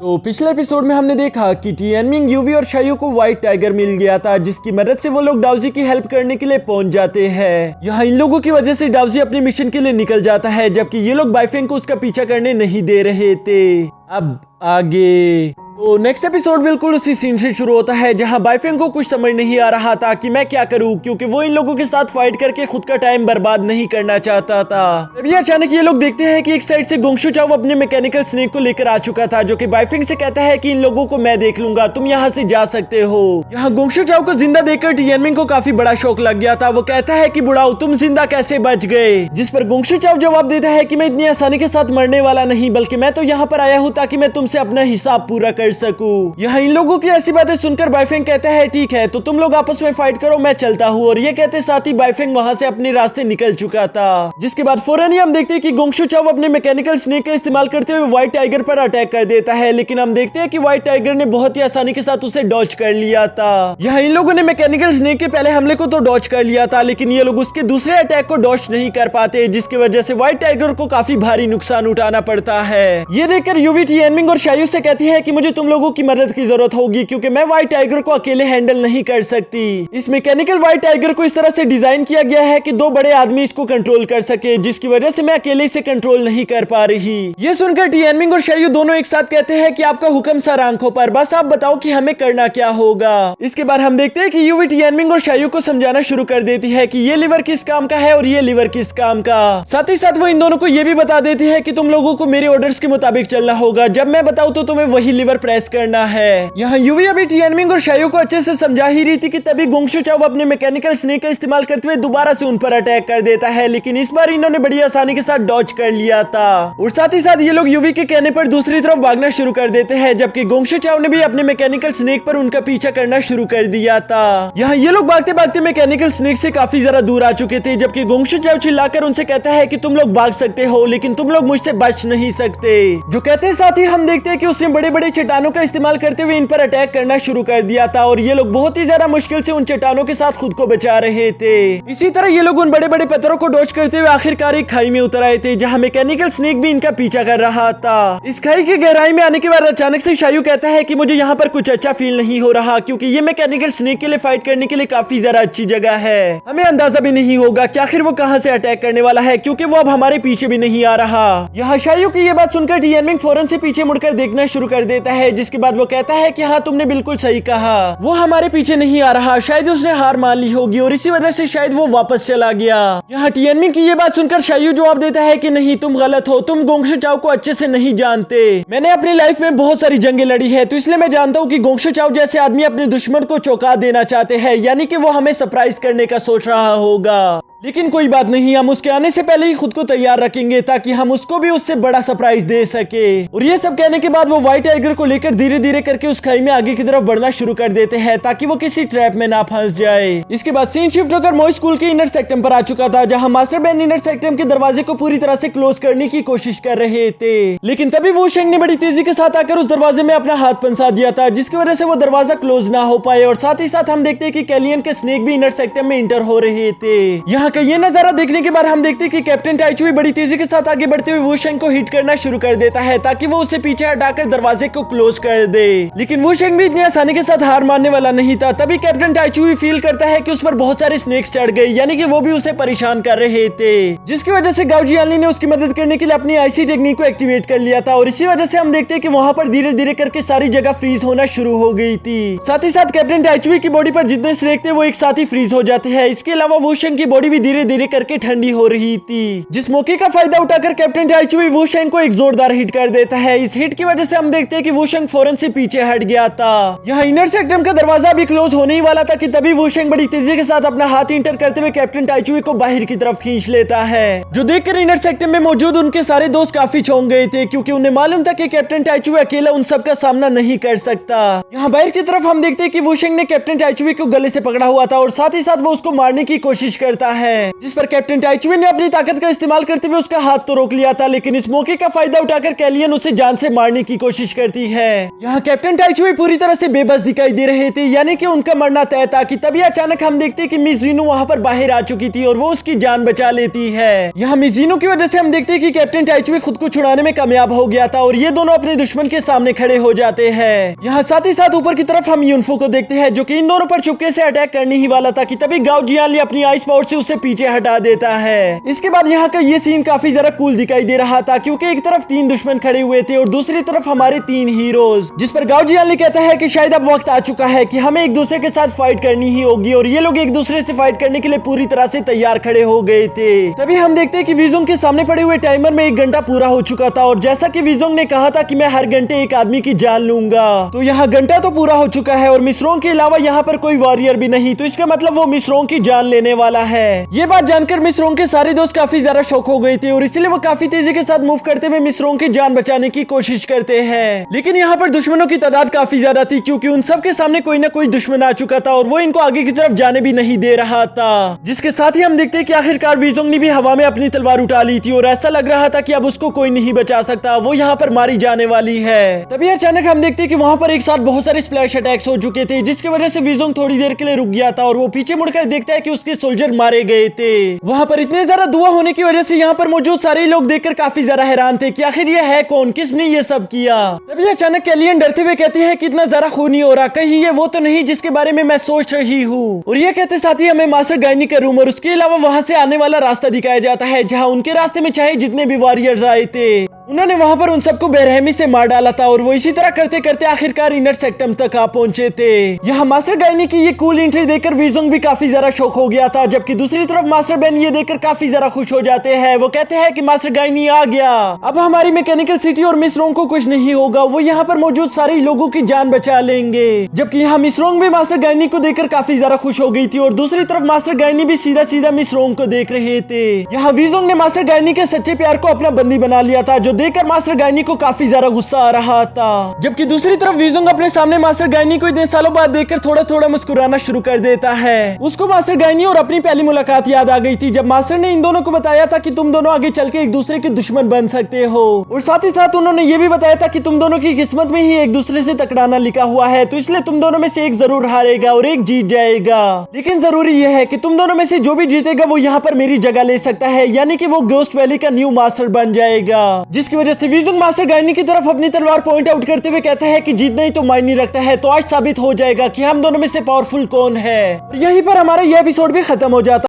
तो पिछले एपिसोड में हमने देखा कि टियानमिंग, यूवी और शायू को व्हाइट टाइगर मिल गया था, जिसकी मदद से वो लोग डाउजी की हेल्प करने के लिए पहुंच जाते हैं। यहाँ इन लोगों की वजह से डाउजी अपने मिशन के लिए निकल जाता है, जबकि ये लोग बाइफेंग को उसका पीछा करने नहीं दे रहे थे। अब आगे तो नेक्स्ट एपिसोड बिल्कुल उसी सीन से शुरू होता है जहां बाइफेंग को कुछ समझ नहीं आ रहा था कि मैं क्या करूं, क्योंकि वो इन लोगों के साथ फाइट करके खुद का टाइम बर्बाद नहीं करना चाहता था। तभी अचानक ये लोग देखते हैं कि एक साइड से गोंगशू चाओ अपने मैकेनिकल स्नेक को लेकर आ चुका था, जो कि बाइफेंग से कहता है कि इन लोगों को मैं देख लूंगा, तुम यहाँ से जा सकते हो। यहाँ गोंगशू चाओ को जिंदा देखकर टियानमिंग को काफी बड़ा शौक लग गया था। वो कहता है कि बुढ़ाओ, तुम जिंदा कैसे बच गए, जिस पर गोंगशू चाओ जवाब देता है कि मैं इतनी आसानी के साथ मरने वाला नहीं, बल्कि मैं तो यहाँ पर आया हूँ ताकि मैं तुमसे अपना हिसाब पूरा कर सकूं। यहाँ इन लोगों की ऐसी बातें सुनकर बाइफेंग कहता है ठीक है, तो तुम लोग आपस में फाइट करो, मैं चलता हूँ। और ये कहते साथ ही बाइफेंग वहाँ से अपने रास्ते निकल चुका था। जिसके बाद फौरन ही हम देखते हैं कि गोंगशू चाओ अपने मैकेनिकल स्नेक का इस्तेमाल करते हुए व्हाइट टाइगर पर अटैक कर देता है, लेकिन हम देखते हैं कि व्हाइट टाइगर ने बहुत ही आसानी के साथ उसे डॉज कर लिया था। यहाँ इन लोगों ने मैकेनिकल स्नेक के पहले हमले को तो डॉज कर लिया था, लेकिन ये लोग उसके दूसरे अटैक को डॉज नहीं कर पाते, जिसकी वजह से व्हाइट टाइगर को काफी भारी नुकसान उठाना पड़ता है। ये देखकर यूवी, टियानमिंग और शायू से कहती है कि मुझे तुम लोगों की मदद की जरूरत होगी, क्योंकि मैं व्हाइट टाइगर को अकेले हैंडल नहीं कर सकती। इस मैकेनिकल व्हाइट टाइगर को इस तरह से डिजाइन किया गया है कि दो बड़े आदमी इसको कंट्रोल कर सके, जिसकी वजह से मैं अकेले इसे कंट्रोल नहीं कर पा रही। ये सुनकर टियानमिंग और शायू दोनों एक साथ कहते हैं कि आपका हुक्म सर आंखों पर, बस आप बताओ कि हमें करना क्या होगा। इसके बाद हम देखते हैं कि यूवी टियानमिंग और शायू को समझाना शुरू कर देती है कि ये लीवर किस काम का है और ये लीवर किस काम का। साथ ही साथ वो इन दोनों को ये भी बता देती है कि तुम लोगों को मेरे ऑर्डर्स के मुताबिक चलना होगा, जब मैं बताऊं तो तुम्हें वही लीवर प्रेस करना है। यहाँ यूवी अभी टियानमिंग और शायू को अच्छे से समझा ही रही थी कि तभी गोंगशू चाओ अपने मैकेनिकल स्नेक का इस्तेमाल करते हुए दोबारा से उन पर अटैक कर देता है, लेकिन इस बार इन्होंने बड़ी आसानी के साथ डॉज कर लिया था। और साथ ही साथ ये लोग यूवी के कहने पर दूसरी तरफ भागना शुरू कर देते हैं, जबकि गोंगशू चाओ ने भी अपने मैकेनिकल स्नेक पर उनका पीछा करना शुरू कर दिया था। यहाँ ये लोग भागते भागते मैकेनिकल स्नेक से काफी ज्यादा दूर आ चुके थे, जबकि गोंगशू चाओ चिल्लाकर उनसे कहता है कि तुम लोग भाग सकते हो, लेकिन तुम लोग मुझसे बच नहीं सकते। जो कहते हैं साथ ही हम देखते हैं कि उसने बड़े बड़े चट्टानों का इस्तेमाल करते हुए इन पर अटैक करना शुरू कर दिया था, और ये लोग बहुत ही ज्यादा मुश्किल से उन चट्टानों के साथ खुद को बचा रहे थे। इसी तरह ये लोग उन बड़े बड़े पत्थरों को डॉज करते हुए आखिरकार एक खाई में उतर आए थे, जहां मैकेनिकल स्नेक भी इनका पीछा कर रहा था। इस खाई की गहराई में आने के बाद अचानक से शायू कहता है कि मुझे यहाँ पर कुछ अच्छा फील नहीं हो रहा, क्योंकि ये मैकेनिकल स्नेक के लिए फाइट करने के लिए काफी ज्यादा अच्छी जगह है। हमें अंदाजा भी नहीं होगा कि आखिर वो कहाँ से अटैक करने वाला है, क्योंकि वो अब हमारे पीछे भी नहीं आ रहा। यहाँ शायू की ये बात सुनकर टियानमिंग फौरन से पीछे मुड़कर देखना शुरू कर देता है, जिसके बाद वो कहता है कि हाँ, तुमने बिल्कुल सही कहा, वो हमारे पीछे नहीं आ रहा, शायद उसने हार मान ली होगी और इसी वजह से शायद वो वापस चला गया। यहाँ टियानमिंग की ये बात सुनकर शायू जवाब देता है कि नहीं, तुम गलत हो, तुम गोंगशू चाओ को अच्छे से नहीं जानते। मैंने अपनी लाइफ में बहुत सारी जंगें लड़ी है, तो इसलिए मैं जानता हूँ कि गोंगशू चाओ जैसे आदमी अपने दुश्मन को चौंका देना चाहते हैं, यानी कि वो हमें सरप्राइज करने का सोच रहा होगा। लेकिन कोई बात नहीं, हम उसके आने से पहले ही खुद को तैयार रखेंगे ताकि हम उसको भी उससे बड़ा सरप्राइज दे सके। और ये सब कहने के बाद वो व्हाइट टाइगर को लेकर धीरे धीरे करके उस खाई में आगे की तरफ बढ़ना शुरू कर देते हैं, ताकि वो किसी ट्रैप में ना फंस जाए। इसके बाद सीन शिफ्ट होकर मोई स्कूल के इनर सेक्टम पर आ चुका था, जहाँ मास्टर बैन इनर सेक्टम के दरवाजे को पूरी तरह से क्लोज करने की कोशिश कर रहे थे, लेकिन तभी वो शेंग ने बड़ी तेजी के साथ आकर उस दरवाजे में अपना हाथ फंसा दिया था, जिसकी वजह से वो दरवाजा क्लोज ना हो पाए। और साथ ही साथ हम देखते हैं कि कैलियन के स्नेक भी इनर सेक्टम में इंटर हो रहे थे। यहाँ का ये नजारा देखने के बाद हम देखते हैं कि कैप्टन टाइचुई बड़ी तेजी के साथ आगे बढ़ते हुए वुशेंग को हिट करना शुरू कर देता है, ताकि वो उसे पीछे हटाकर दरवाजे को क्लोज कर दे। लेकिन वुशेंग भी इतनी आसानी के साथ हार मानने वाला नहीं था। तभी कैप्टन टाइचुई फील करता है कि उस पर बहुत सारे स्नेक्स चढ़ गए, यानी कि वो भी उसे परेशान कर रहे थे, जिसकी वजह से गाओ जियानली ने उसकी मदद करने के लिए अपनी आईसी टेक्निक को एक्टिवेट कर लिया था। और इसी वजह से हम देखते हैं कि वहां पर धीरे धीरे करके सारी जगह फ्रीज होना शुरू हो गई थी। साथ ही साथ कैप्टन टाइचुई की बॉडी पर जितने स्नेक थे वो एक साथ ही फ्रीज हो जाते हैं। इसके अलावा वुशेंग की बॉडी भी धीरे धीरे करके ठंडी हो रही थी, जिस मौके का फायदा उठाकर कैप्टन टाइचुई वुशेंग को एक जोरदार हिट कर देता है। इस हिट की वजह से हम देखते हैं कि वुशेंग फौरन से पीछे हट गया था। यहाँ इनर सेक्टम का दरवाजा भी क्लोज होने ही वाला था कि तभी वुशेंग बड़ी तेजी के साथ अपना हाथ इंटर करते हुए कैप्टन टाइचुई को बाहर की तरफ खींच लेता है, जो देखकर इनर सेक्टम में मौजूद उनके सारे दोस्त काफी चौंक गए थे, क्योंकि उन्हें मालूम था कि कैप्टन टाइचुई अकेला उन सब का सामना नहीं कर सकता। यहाँ बाहर की तरफ हम देखते हैं कि वुशेंग ने कैप्टन टाइचुई को गले से पकड़ा हुआ था और साथ ही साथ वो उसको मारने की कोशिश करता है। है, जिस पर कैप्टन टाइचुई ने अपनी ताकत का इस्तेमाल करते हुए उसका हाथ तो रोक लिया था, लेकिन इस मौके का फायदा उठाकर कैलियन उसे जान से मारने की कोशिश करती है। यहाँ कैप्टन टाइचुई पूरी तरह से बेबस दिखाई दे रहे थे, यानी कि उनका मरना तय था कि तभी अचानक हम देखते कि मिस जीनू वहाँ पर बाहर आ चुकी थी और वो उसकी जान बचा लेती है। यहाँ मिस जीनू की वजह से हम देखते हैं कि कैप्टन टाइचुई खुद को छुड़ाने में कामयाब हो गया था और ये दोनों अपने दुश्मन के सामने खड़े हो जाते हैं। यहाँ साथ ही साथ ऊपर की तरफ हम यूनफो को देखते हैं जो कि इन दोनों पर चुपके से अटैक करने ही वाला था कि तभी गाओ जियानली अपनी आइस पावर से उसे पीछे हटा देता है। इसके बाद यहाँ का ये सीन काफी ज्यादा कूल दिखाई दे रहा था क्योंकि एक तरफ 3 दुश्मन खड़े हुए थे और दूसरी तरफ हमारे 3 हीरोज, जिस पर गाओ जियानली कहता है कि शायद अब वक्त आ चुका है कि हमें एक दूसरे के साथ फाइट करनी ही होगी और ये लोग एक दूसरे से फाइट करने के लिए पूरी तरह से तैयार खड़े हो गए थे। तभी हम देखते हैं कि वीजोंग के सामने पड़े हुए टाइमर में 1 घंटा पूरा हो चुका था और जैसा कि वीजोंग ने कहा था कि मैं हर घंटे एक आदमी की जान लूंगा, तो यहाँ घंटा तो पूरा हो चुका है और मिसरोंग के अलावा यहाँ पर कोई वॉरियर भी नहीं, तो इसका मतलब वो मिसरोंग की जान लेने वाला है। ये बात जानकर मिसरोंग के सारे दोस्त काफी ज्यादा शॉक हो गए थे और इसलिए वो काफी तेजी के साथ मूव करते हुए मिसरोंग की जान बचाने की कोशिश करते हैं, लेकिन यहाँ पर दुश्मनों की तादाद काफी ज्यादा थी क्योंकि उन सब के सामने कोई ना कोई दुश्मन आ चुका था और वो इनको आगे की तरफ जाने भी नहीं दे रहा था, जिसके साथ ही हम देखते हैं कि आखिरकार वीजोंग ने भी हवा में अपनी तलवार उठा ली थी और ऐसा लग रहा था कि अब उसको कोई नहीं बचा सकता, वो यहाँ पर मारी जाने वाली है। तभी अचानक हम देखते हैं कि वहाँ पर एक साथ बहुत सारे स्प्लैश अटैक्स हो चुके थे, जिसकी वजह से वीजोंग थोड़ी देर के लिए रुक गया था और वो पीछे मुड़कर देखता है कि उसके सोल्जर मारे गए थे। वहाँ पर इतने ज्यादा धुआं होने की वजह से यहाँ पर मौजूद सारे लोग देखकर काफी ज्यादा हैरान थे कि आखिर ये है कौन, किसने ये सब किया। तभी अचानक कैलियन डरते हुए कहते हैं कि इतना ज्यादा खून नहीं हो रहा, कहीं ये वो तो नहीं जिसके बारे में मैं सोच रही हूँ। और ये कहते साथ ही हमें मास्टर गायनी का रूम और उसके अलावा वहाँ से आने वाला रास्ता दिखाया जाता है, जहाँ उनके रास्ते में चाहे जितने भी वॉरियर्स आए थे उन्होंने वहां पर उन सबको बेरहमी से मार डाला था और वो इसी तरह करते करते आखिरकार इनर सेक्टम तक आ पहुंचे थे। यहाँ मास्टर गायनी की ये कूल एंट्री देखकर वीजोंग भी काफी ज्यादा शॉक हो गया था, जबकि दूसरी तरफ मास्टर बेन ये देखकर काफी ज्यादा खुश हो जाते हैं। वो कहते हैं कि मास्टर गायनी आ गया, अब हमारी मैकेनिकल सिटी और मिसरोंग को कुछ नहीं होगा, वो यहाँ पर मौजूद सारे लोगों की जान बचा लेंगे। जबकि यहाँ मिसरोंग भी मास्टर गायनी को देखकर काफी ज्यादा खुश हो गई थी और दूसरी तरफ मास्टर गायनी भी सीधा सीधा मिसरोंग को देख रहे थे। यहाँ वीजोंग ने मास्टर गायनी के सच्चे प्यार को अपना बंदी बना लिया था, जो देखकर मास्टर गायनी को काफी ज्यादा गुस्सा आ रहा था। जबकि दूसरी तरफ वीजोंग अपने सामने मास्टर गायनी को इतने सालों बाद देखकर थोड़ा थोड़ा मुस्कुराना शुरू कर देता है। उसको मास्टर गायनी और अपनी पहली मुलाकात याद आ गई थी, जब मास्टर ने इन दोनों को बताया था कि तुम दोनों आगे चल के एक दूसरे के दुश्मन बन सकते हो, और साथ ही साथ उन्होंने ये भी बताया था कि तुम दोनों की किस्मत में ही एक दूसरे से टकराना लिखा हुआ है, तो इसलिए तुम दोनों में से एक जरूर हारेगा और एक जीत जाएगा। लेकिन जरूरी यह है कि तुम दोनों में से जो भी जीतेगा वो यहाँ पर मेरी जगह ले सकता है, यानी कि वो घोस्ट वैली का न्यू मास्टर बन जाएगा। जिसकी वजह से वीजोंग मास्टर गायनी की तरफ अपनी तलवार पॉइंट आउट करते हुए कहता है कि जीतना ही तो मायने रखता है, तो आज साबित हो जाएगा कि हम दोनों में से पावरफुल कौन है। यहीं पर हमारा यह एपिसोड भी खत्म हो जाता है।